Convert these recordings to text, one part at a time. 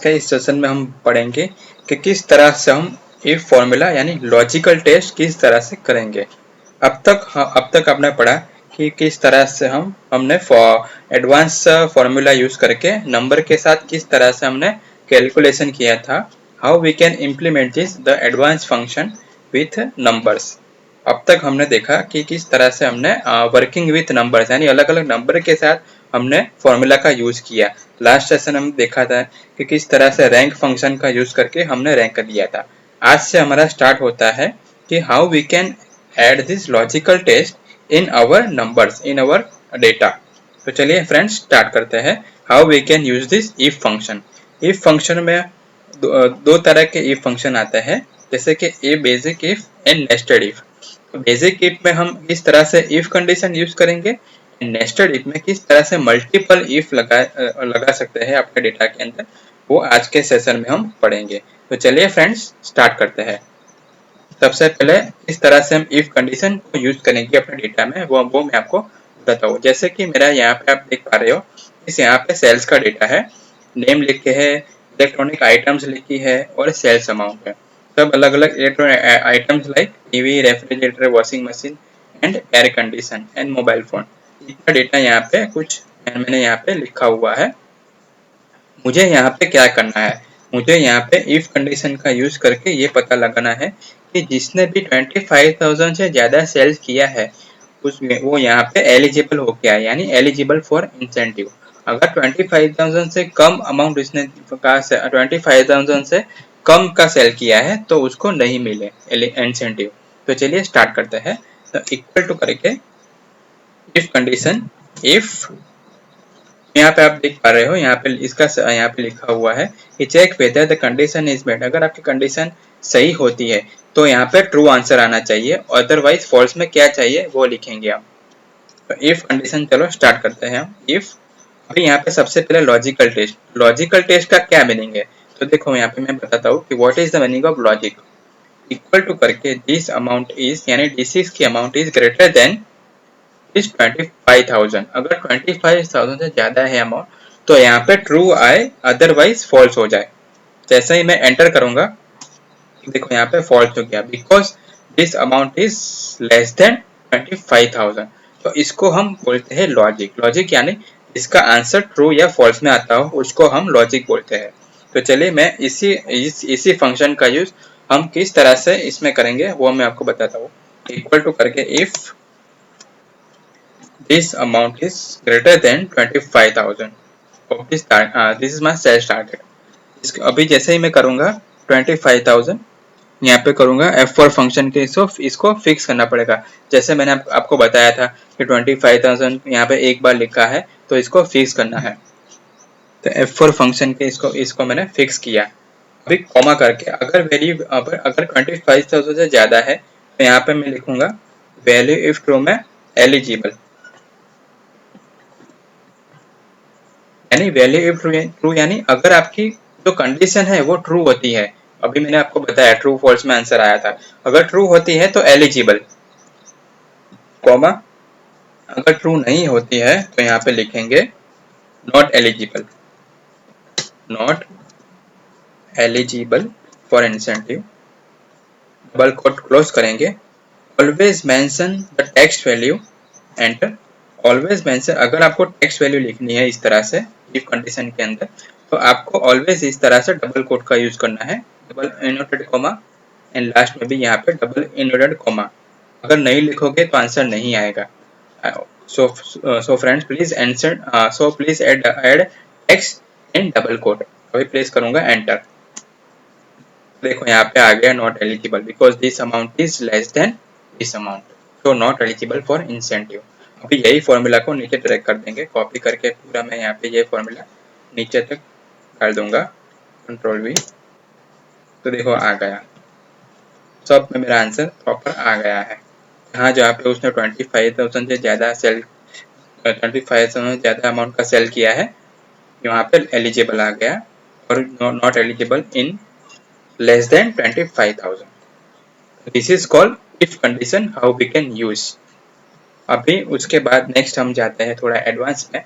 के इस सेशन में हम पढ़ेंगे कि किस तरह से हम इफ फॉर्मूला यानी लॉजिकल टेस्ट किस तरह से करेंगे। अब तक आपने पढ़ा कि किस तरह से हमने एडवांस फॉर्मूला यूज करके नंबर के साथ किस तरह से हमने कैलकुलेशन किया था। How we can implement this the advance function with numbers. अब तक हमने देखा कि किस तरह से हमने वर्किंग विथ नंबर्स यानी अलग अलग नंबर के साथ हमने फॉर्मूला का यूज किया। लास्ट सेशन हम देखा था कि किस तरह से रैंक फंक्शन का यूज करके हमने रैंक दिया था। आज से हमारा स्टार्ट होता है कि how we can add this logical test in our numbers in our data. तो चलिए फ्रेंड्स स्टार्ट करते हैं। How we can use this if function. If function में दो तरह के इफ फंक्शन आते हैं, जैसे कि a basic if and nested if. Basic if में हम किस तरह से इफ कंडीशन यूज करेंगे, नेस्टेड इफ में किस तरह से मल्टीपल इफ लगा सकते हैं अपने डेटा के अंदर, वो आज के सेशन में हम पढ़ेंगे। तो चलिए फ्रेंड्स स्टार्ट करते हैं। सबसे पहले किस तरह से हम इफ कंडीशन को यूज करेंगे अपने डेटा में, वो मैं आपको बताता हूँ। जैसे कि मेरा यहाँ पे आप देख पा रहे हो, इस यहाँ पे सेल्स का डेटा है, नेम लिख के है, इलेक्ट्रॉनिक आइटम्स लिखी है और सेल्स अमाउंट है। सब अलग अलग electronic items like TV, refrigerator, washing machine and air condition and mobile phone, इतना डेटा यहाँ पे कुछ मैंने यहाँ पे लिखा हुआ है। मुझे यहाँ पे क्या करना है, मुझे यहाँ पे इफ कंडीशन का यूज करके ये पता लगाना है कि जिसने भी 25,000 से ज्यादा सेल्स किया है उसमें वो यहाँ पे एलिजिबल हो गया है, यानी एलिजिबल फॉर इंसेंटिव। अगर 25,000 से कम अमाउंट इसने 25,000 से कम का सेल किया है तो उसको नहीं मिले इंसेंटिव। तो चलिए स्टार्ट करते हैं। तो इक्वल टू करके इफ कंडीशन, इफ यहाँ पे आप देख पा रहे हो, यहाँ पे इसका यहाँ पे लिखा हुआ है कि check whether the condition is met. अगर आपकी कंडीशन सही होती है तो यहाँ पे ट्रू आंसर आना चाहिए, अदरवाइज फॉल्स में क्या चाहिए वो लिखेंगे आप। तो इफ कंडीशन चलो स्टार्ट करते हैं हम। इफ अभी यहाँ पे सबसे पहले लॉजिकल टेस्ट। लॉजिकल टेस्ट का क्या मीनिंग है, तो देखो यहाँ पे मैं बताता हूँ कि what is the meaning of logic. Equal to करके दिस अमाउंट इज, यानी D6 की amount is greater than is 25,000। अगर 25,000 से ज्यादा है अमाउंट तो यहाँ पे ट्रू आए, अदरवाइज फॉल्स हो जाए। जैसे ही मैं एंटर करूंगा देखो यहाँ पे फॉल्स हो गया, because this amount is less than 25,000। तो इसको हम बोलते हैं लॉजिक। लॉजिक यानी इसका आंसर ट्रू या फॉल्स में आता हो उसको हम लॉजिक बोलते हैं। तो चलिए मैं इसी फंक्शन का यूज हम किस तरह से इसमें करेंगे वो मैं आपको बताता हूँ। इक्वल टू करके if this amount is greater than 25,000 of this is my sales target। अभी जैसे ही मैं करूंगा 25,000 यहाँ पे करूंगा, F4 फंक्शन के इसको फिक्स करना पड़ेगा। जैसे मैंने आपको बताया था कि 25,000 यहाँ पे एक बार लिखा है तो इसको फिक्स करना है। तो F4 फंक्शन के इसको मैंने फिक्स किया। अभी कॉमा करके अगर वैल्यू अगर 25,000 से ज्यादा है तो यहाँ पे मैं लिखूंगा वैल्यू इफ ट्रू में एलिजिबल, यानी वैल्यू इफ ट्रू यानी अगर आपकी जो कंडीशन है वो ट्रू होती है। अभी मैंने आपको बताया ट्रू फॉल्स में आंसर आया था। अगर ट्रू होती है तो एलिजिबल, कॉमा अगर ट्रू नहीं होती है तो यहाँ पे लिखेंगे not eligible, not eligible for incentive, double quote close करेंगे। Always mention the text value, enter. Always mention, अगर आपको टेक्स्ट वैल्यू लिखनी है इस तरह से इफ कंडीशन के अंदर तो आपको ऑलवेज इस तरह से डबल कोट का यूज करना है, double inverted comma and last में भी यहाँ पे डबल इनवर्टेड कॉमा। अगर नहीं लिखोगे तो आंसर नहीं आएगा। So friends please answer, so please add text in double quote. अभी प्लेस करूंगा एंटर। देखो यहाँ पे आ गया not eligible because this amount is less than this amount, so not eligible for incentive. अभी यही फॉर्मूला को नीचे ड्रैग कर देंगे, कॉपी करके पूरा मैं यहाँ पे ये फॉर्मूला नीचे तक कर दूंगा, कंट्रोल V। तो देखो आ गया, सब में मेरा आंसर प्रॉपर आ गया है। यहाँ जहाँ पे उसने 25,000 से ज्यादा सेल 25,000 से ज्यादा अमाउंट का सेल किया है यहाँ पे एलिजिबल आ गया, और not eligible in less than 25,000। This is called if condition, how we can use. अभी उसके बाद नेक्स्ट हम जाते हैं थोड़ा एडवांस में,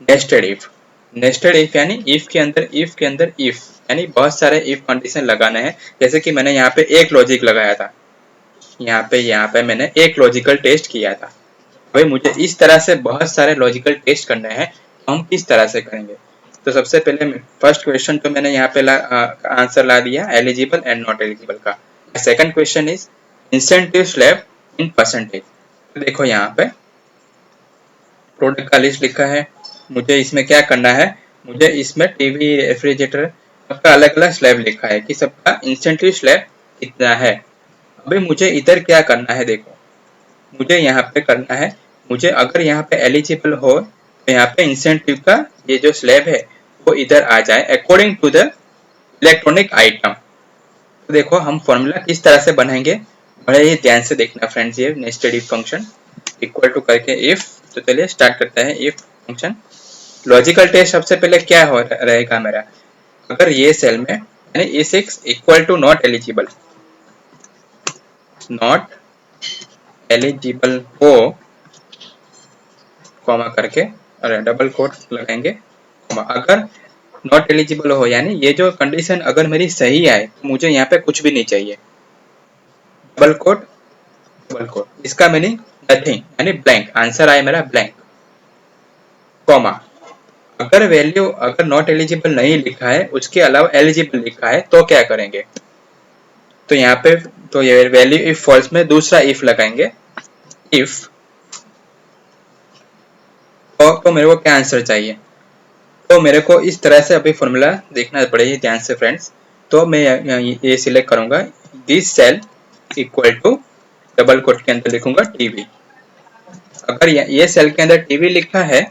नेस्टेड इफ। नेस्टेड इफ यानी इफ के अंदर इफ यानी बहुत सारे इफ कंडीशन लगाने हैं। जैसे कि मैंने यहाँ पे एक लॉजिक लगाया था, यहाँ पे मैंने एक लॉजिकल टेस्ट किया था। भाई मुझे इस तरह से बहुत सारे लॉजिकल टेस्ट करने हैं, तो हम किस तरह से करेंगे? तो सबसे पहले फर्स्ट क्वेश्चन तो मैंने यहाँ पे आंसर ला दिया एलिजिबल एंड नॉट एलिजिबल का। Second question is incentive slab in percentage. देखो यहाँ पे प्रोडक्ट का लिस्ट लिखा है, मुझे इसमें क्या करना है, मुझे इसमें टीवी रेफ्रिजरेटर सबका अलग अलग स्लैब लिखा है कि सबका इंसेंटिव स्लैब कितना है। अभी मुझे इधर क्या करना है, देखो मुझे यहाँ पे करना है, मुझे अगर यहाँ पे एलिजिबल हो तो यहाँ पे इंसेंटिव का ये जो स्लैब है वो इधर आ जाए according to the electronic item. तो देखो हम फॉर्मूला किस तरह से बनाएंगे, बड़े ही ध्यान से देखना फ्रेंड्स। ये nested if function equal to करके इफ, तो चलिए स्टार्ट करते हैं इफ फंक्शन। लॉजिकल टेस्ट सबसे पहले क्या हो रहेगा मेरा, अगर ये सेल में यानी E6 equal to not eligible हो, कॉमा करके और डबल कोट लगाएंगे, कॉमा अगर नॉट एलिजिबल हो यानी ये जो कंडीशन अगर मेरी सही आए तो मुझे यहाँ पे कुछ भी नहीं चाहिए, डबल कोट इसका मीनिंग नथिंग यानी ब्लैंक, आंसर आए मेरा ब्लैंक, कॉमा अगर वैल्यू अगर नॉट एलिजिबल नहीं लिखा है उसके अलावा एलिजिबल लिखा है तो क्या करेंगे, तो यहाँ पे तो ये वैल्यू इफ फॉल्स में दूसरा इफ लगाएंगे, इफ तो मेरे को क्या आंसर चाहिए, तो मेरे को इस तरह से अभी फॉर्मूला देखना पड़ेगा ध्यान से फ्रेंड्स। तो मैं ये सिलेक्ट करूंगा this cell equal to double quote के अंदर लिखूंगा टीवी। अगर ये सेल के अंदर टीवी लिखा है,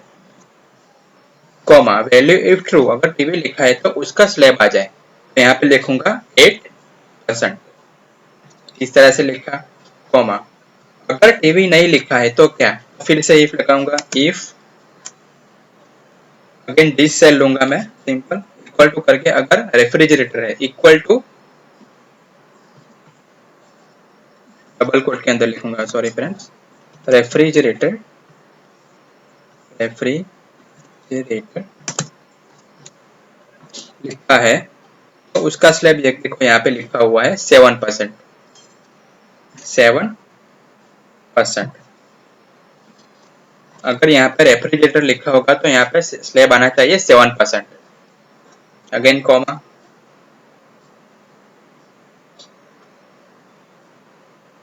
कॉमा वैल्यू इफ ट्रू, अगर टीवी लिखा है तो उसका स्लैब आ जाए, तो यहाँ पे लिखूंगा 8%, इस तरह से लिखा, कॉमा अगर टीवी नहीं लिखा है तो क्या, फिर से इफ लगाऊंगा, इफ अगेन दिस सेल लूंगा मैं सिंपल इक्वल टू करके, अगर रेफ्रिजरेटर है इक्वल टू डबल कोट के अंदर लिखूंगा, सॉरी फ्रेंड्स, रेफ्रिजरेटर लिखा है तो उसका स्लैब देखो यहाँ पे लिखा हुआ है 7%। अगर यहाँ पे रेफ्रिजरेटर लिखा होगा तो यहाँ पे स्लैब आना चाहिए 7%। अगेन कॉमा,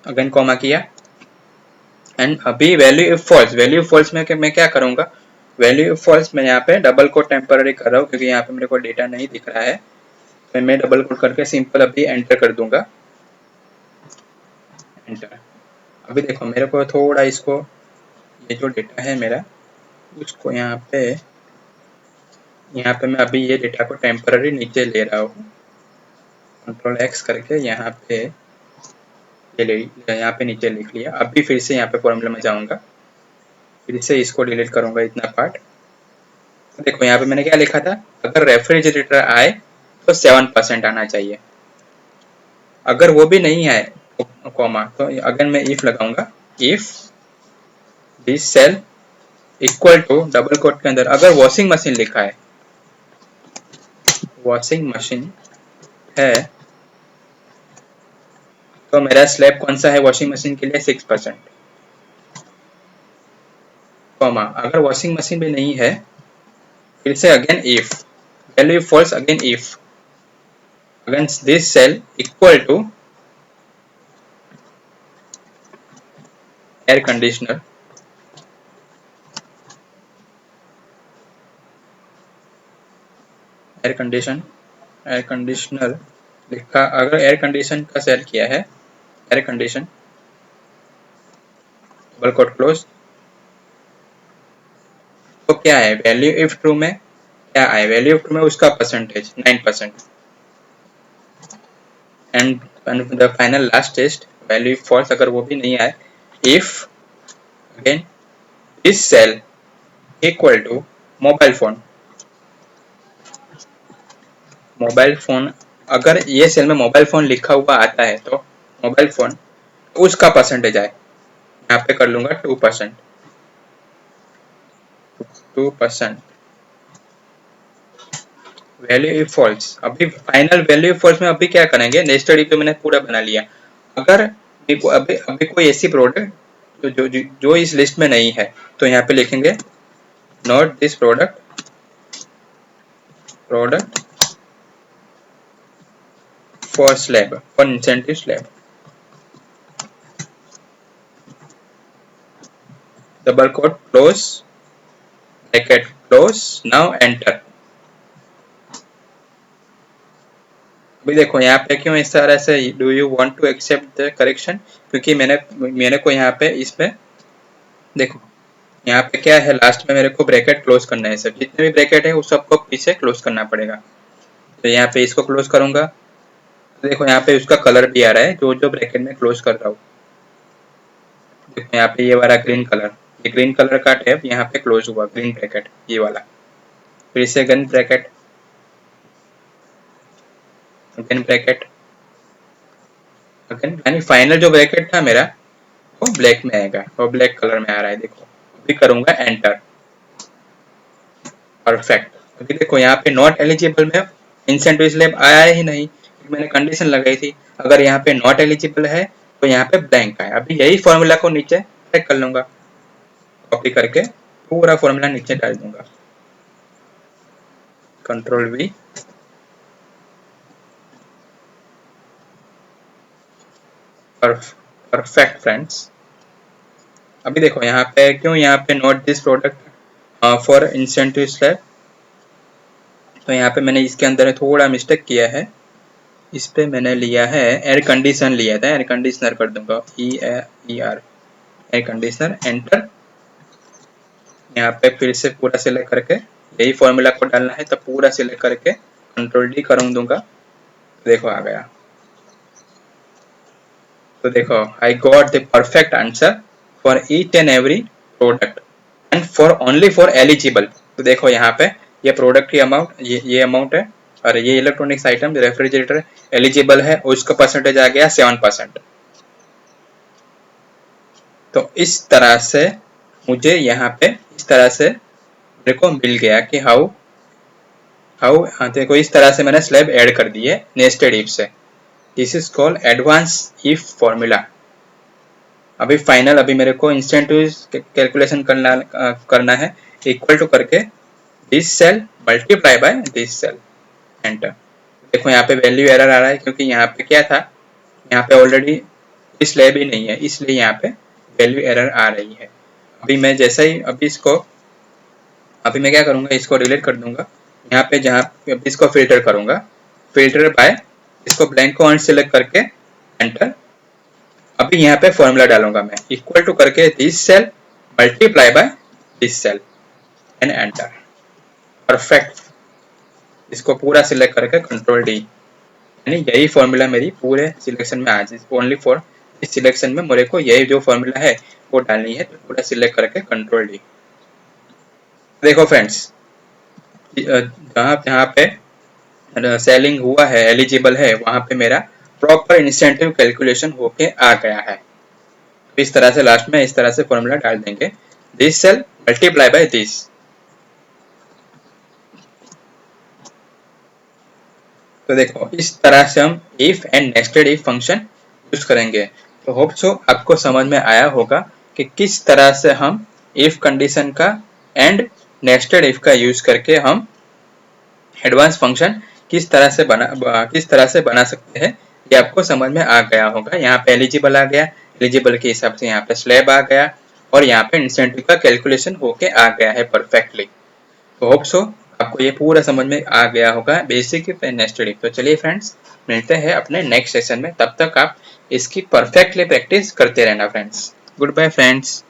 अगेन कॉमा किया, एंड अभी वैल्यू फॉल्स में मैं क्या करूंगा, वैल्यू फॉल्स में यहाँ पे डबल कोट टेम्पररी कर रहा हूँ क्योंकि यहाँ पे मेरे को डेटा नहीं दिख रहा है, तो मैं डबल कोट करके सिंपल अभी एंटर कर दूंगा, एंटर। अभी देखो मेरे को थोड़ा इसको ये जो डेटा है मेरा उसको यहाँ पे मैं अभी ये डेटा को टेम्पररी नीचे ले रहा हूँ, कंट्रोल एक्स करके यहाँ पे यहाँ पे नीचे लिख लिया। अभी फिर से यहाँ पे फॉर्मूला में जाऊंगा, फिर से इसको डिलीट करूंगा इतना पार्ट। तो देखो यहाँ पे मैंने क्या लिखा था, अगर रेफ्रिजरेटर आए तो 7% आना चाहिए, अगर वो भी नहीं आए कॉमा तो अगर मैं इफ लगाऊंगा, if this cell equal to double quote के अंदर अगर वॉशिंग मशीन लिखा है, वॉशिंग मशीन है तो मेरा स्लैब कौन सा है वॉशिंग मशीन के लिए 6%, कॉमा अगर वॉशिंग मशीन भी नहीं है फिर से again if value false, again if against this cell equal to air conditioner, air conditioner लिखा, अगर एयर कंडीशन का सेल किया है air condition double quote close, तो क्या है वैल्यू इफ ट्रू में क्या आए, वैल्यू इफ ट्रू में उसका percentage 9%, and the final last test value if false, अगर वो भी नहीं आए, if again this cell equal to mobile phone, अगर ये सेल में मोबाइल फोन लिखा हुआ आता है तो मोबाइल फोन उसका परसेंटेज आए, यहाँ पे कर लूंगा 2%, वैल्यू इफ फॉल्स, अभी फाइनल वैल्यू इफ फॉल्स में अभी क्या करेंगे, नेस्टेड इफ तो मैंने पूरा बना लिया। अगर अभी अभी कोई ऐसी प्रोडक्ट जो इस लिस्ट में नहीं है, तो यहाँ पे लिखेंगे not this product for slab, for incentive slab, double quote close bracket close, now enter. अभी देखो यहाँ पे क्यों इस तरह से, do you want to accept the correction, क्योंकि मेरे को यहाँ पे इसमें देखो यहाँ पे क्या है, लास्ट में मेरे को ब्रैकेट क्लोज करना है, सब जितने भी ब्रैकेट है उस सबको पीछे क्लोज करना पड़ेगा। तो यहाँ पे इसको क्लोज करूंगा, तो देखो यहाँ पे उसका कलर भी आ रहा है जो जो ब्रैकेट में क्लोज कर रहा हूँ। देखो यहाँ पे ये वाला ग्रीन कलर, ये ग्रीन कलर का टैब यहाँ पे क्लोज हुआ, ग्रीन ब्रैकेट ये वाला। फिर से gun bracket, again bracket, again, यानी फाइनल जो ब्रैकेट था मेरा वो ब्लैक में आएगा, वो ब्लैक कलर में आ रहा है। देखो अभी करूंगा एंटर, परफेक्ट। अभी देखो यहाँ पे नॉट एलिजिबल में इंसेंटिव स्लैब आया ही नहीं, मैंने कंडीशन लगाई थी। अगर यहाँ पे नॉट एलिजिबल है तो यहाँ पे ब्लैंक है। अभी यही फॉर्मूला को नीचे टाइप कर लूंगा, कॉपी करके पूरा फॉर्मूला नीचे डाल दूंगा, कंट्रोल वी, परफेक्ट फ्रेंड्स। अभी देखो यहाँ पे क्यों, यहाँ पे not this product for incentive slab, तो यहाँ पे मैंने इसके अंदर थोड़ा मिस्टेक किया है, इस पे मैंने लिया है एयर कंडीशन लिया था, एयर कंडीशनर कर दूंगा, ER एयर कंडीशनर, एंटर। यहाँ पे फिर से पूरा सिलेक्ट करके यही फॉर्मूला को डालना है, तो पूरा सिलेक्ट करके कंट्रोल D कर दूंगा, देखो आ गया। तो देखो I got the perfect answer for each and every product and for only for eligible. तो देखो यहाँ पे ये प्रोडक्ट की अमाउंट, ये अमाउंट है, और ये इलेक्ट्रॉनिक्स आइटम रेफ्रिजरेटर एलिजिबल है, उसका परसेंटेज आ गया 7%। तो इस तरह से मुझे यहाँ पे इस तरह से मेरे को मिल गया कि हाउ देखो इस तरह से मैंने स्लैब ऐड कर दी है नेस्टेड इफ से। This is called advance if formula. अभी फाइनल, अभी मेरे को इंस्टेंटिव कैलकुलेशन करना है, इक्वल टू करके this cell multiply by this cell, enter. देखो यहाँ पे वैल्यू एरर आ रहा है, क्योंकि यहाँ पे क्या था, यहाँ पे ऑलरेडी इस स्लैब ही नहीं है, इसलिए यहाँ पे वैल्यू एरर आ रही है। अभी मैं जैसा ही अभी मैं क्या करूंगा, इसको डिलीट कर दूंगा। यहाँ पे जहाँ इसको फिल्टर करूंगा, फिल्टर बाय, इसको ब्लैंक को अनसिलेक्ट करके एंटर। अभी यहाँ पे फॉर्मूला डालूंगा मैं, इक्वल टू करके this cell multiply by this cell and enter, perfect. इसको पूरा सिलेक्ट करके कंट्रोल D, यानी यही फॉर्मूला मेरी पूरे सिलेक्शन में आ जाए, ओनली फॉर इस सिलेक्शन में मेरे को यही जो फॉर्मूला है वो डालनी है, तो पूरा सिलेक्ट करके कंट्रोल D। देखो फ्रेंड्स, जहाँ पे सेलिंग हुआ है, एलिजिबल है, वहां पे मेरा प्रॉपर इंसेंटिव कैलकुलेशन होके आ गया है। तो इस तरह से लास्ट में इस तरह से फॉर्मूला डाल देंगे, this cell multiply by this. तो देखो इस तरह से हम if and nested if function use करेंगे। तो होप सो आपको समझ में आया होगा कि किस तरह से हम इफ कंडीशन का एंड नेस्टेड इफ का यूज करके हम एडवांस फंक्शन किस तरह से बना सकते हैं, ये आपको समझ में आ गया होगा। यहाँ पे एलिजिबल आ गया, एलिजिबल के हिसाब से यहाँ पे स्लैब आ गया, और यहाँ पे इंसेंटिव का कैलकुलेशन होके आ गया है परफेक्टली। तो होप सो आपको ये पूरा समझ में आ गया होगा, basic if and nested if. तो चलिए फ्रेंड्स, मिलते हैं अपने नेक्स्ट सेशन में, तब तक आप इसकी परफेक्टली प्रैक्टिस करते रहना फ्रेंड्स। Good bye friends.